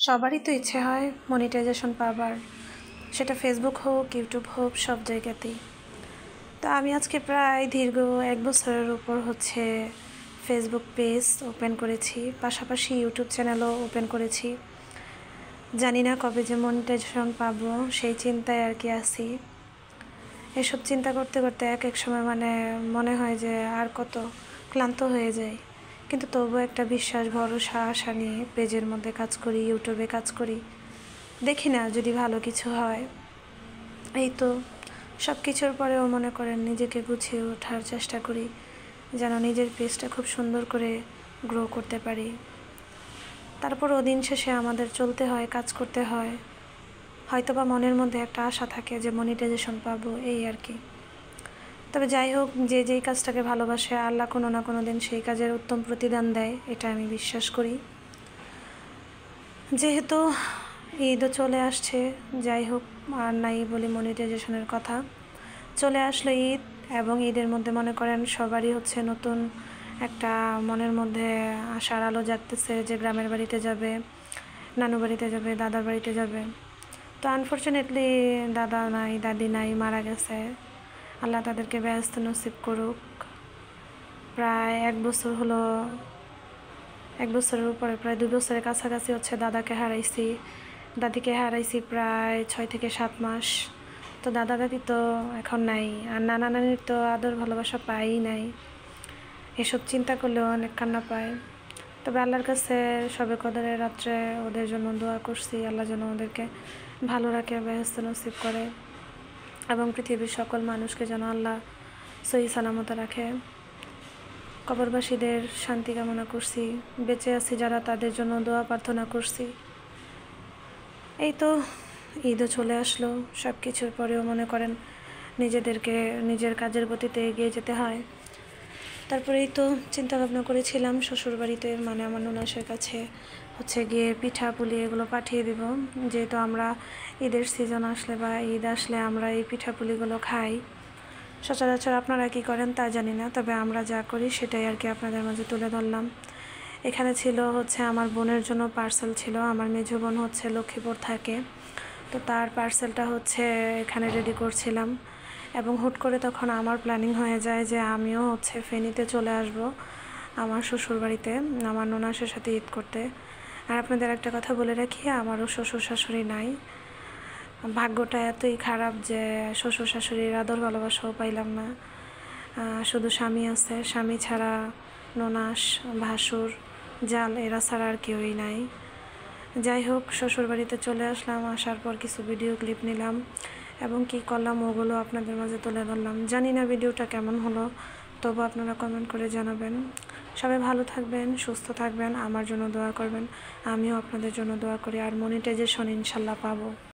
সবারই তো ইচ্ছে হয় মনিটাইজেশন পাবার, সেটা ফেসবুক হোক, ইউটিউব হোক, সব জায়গাতেই। তো আমি আজকে প্রায় দীর্ঘ 1 বছরের উপর হচ্ছে ফেসবুক পেজ ওপেন করেছি, পাশাপাশি ইউটিউব চ্যানেলও ওপেন করেছি। জানি না কবে যে মনিটাইজেশন পাবো, সেই চিন্তায় আর কি আছি। এসব চিন্তা করতে করতে এক সময় মনে হয় যে আর কত, ক্লান্ত হয়ে যায়। কিন্তু তবুও একটা বিশ্বাস, ভরসা, আশা নিয়ে পেজের মধ্যে কাজ করি, ইউটিউবে কাজ করি। দেখি না যদি ভালো কিছু হয়। এই তো সব কিছুর পরেও মনে করেন নিজেকে গুছিয়ে ওঠার চেষ্টা করি, যেন নিজের পেজটা খুব সুন্দর করে গ্রো করতে পারি। তারপরও দিন শেষে আমাদের চলতে হয়, কাজ করতে হয়। হয়তোবা মনের মধ্যে একটা আশা থাকে যে মনিটাইজেশন পাবো, এই আর কি। তবে যাই হোক, যে যেই কাজটাকে ভালোবাসে, আল্লাহ কোনো না কোনো দিন সেই কাজের উত্তম প্রতিদান দেয়, এটা আমি বিশ্বাস করি। যেহেতু ঈদও চলে আসছে, যাই হোক আর নাই বলি মনিটাইজেশনের কথা। চলে আসলো ঈদ, এবং ঈদের মধ্যে মনে করেন সবারই হচ্ছে নতুন একটা মনের মধ্যে আশার আলো জাগতেছে যে গ্রামের বাড়িতে যাবে, নানু বাড়িতে যাবে, দাদার বাড়িতে যাবে। তো আনফর্চুনেটলি দাদা নাই, দাদি নাই, মারা গেছে। আল্লাহ তাদেরকে ব্যস্ত নসিব করুক। প্রায় 1 বছর হলো, 1 বছরের উপরে, প্রায় 2 বছরের কাছাকাছি হচ্ছে দাদাকে হারাইছি। দাদিকে হারাইছি প্রায় 6 থেকে 7 মাস। তো দাদা দাদি তো এখন নাই, আর নানা নানির তো আদর ভালোবাসা পাই নাই। এসব চিন্তা করলেও অনেক কান্না পায়। তবে আল্লাহর কাছে সবে কদরের রাত্রে ওদের জন্য দোয়া করছি, আল্লাহ যেন ওদেরকে ভালো রাখে, বেহেশত নসিব করে, এবং পৃথিবীর সকল মানুষকে যেন আল্লাহ সহি সালামত রাখে। কবরবাসীদের শান্তি কামনা করছি, বেঁচে আছি যারা তাদের জন্য দোয়া প্রার্থনা করছি। এই তো ঈদও চলে আসলো, সব কিছুর পরেও মনে করেন নিজেদেরকে নিজের কাজের গতিতে এগিয়ে যেতে হয়। তারপরে এই তো চিন্তা ভাবনা করেছিলাম শ্বশুরবাড়িতে, আমার ননাসের কাছে হচ্ছে গিয়ে পিঠা পুলি এগুলো পাঠিয়ে দিব, যেহেতু আমরা ঈদের সিজন আসলে বা ঈদ আসলে আমরা এই পিঠা পুলিগুলো খাই। সচরাচর আপনারা কী করেন তা জানি না, তবে আমরা যা করি সেটাই আর কি আপনাদের মাঝে তুলে ধরলাম। এখানে ছিল হচ্ছে আমার বোনের জন্য পার্সেল ছিল। আমার মেজো বোন হচ্ছে লক্ষ্মীপুর থাকে, তো তার পার্সেলটা হচ্ছে এখানে রেডি করছিলাম। এবং হুট করে তখন আমার প্ল্যানিং হয়ে যায় যে আমিও হচ্ছে ফেনীতে চলে আসব আমার শ্বশুরবাড়িতে, আমার ননাসের সাথে ঈদ করতে। আর আপনাদের একটা কথা বলে রাখি, আমারও শ্বশুর শাশুড়ি নাই। ভাগ্যটা এতই খারাপ যে শ্বশুর শাশুড়ির আদর ভালোবাসাও পাইলাম না। শুধু স্বামী আছে, স্বামী ছাড়া ননাস, ভাসুর, জাল এরা ছাড়া আর কেউই নাই। যাই হোক, শ্বশুরবাড়িতে চলে আসলাম। আসার পর কিছু ভিডিও ক্লিপ নিলাম এবং কি করলাম ওগুলো আপনাদের মাঝে তুলে ধরলাম। জানি না ভিডিওটা কেমন হলো, তবু আপনারা কমেন্ট করে জানাবেন। সবাই ভালো থাকবেন, সুস্থ থাকবেন, আমার জন্য দোয়া করবেন। আমিও আপনাদের জন্য দোয়া করি। আর মনিটাইজেশন ইনশাল্লাহ পাবো।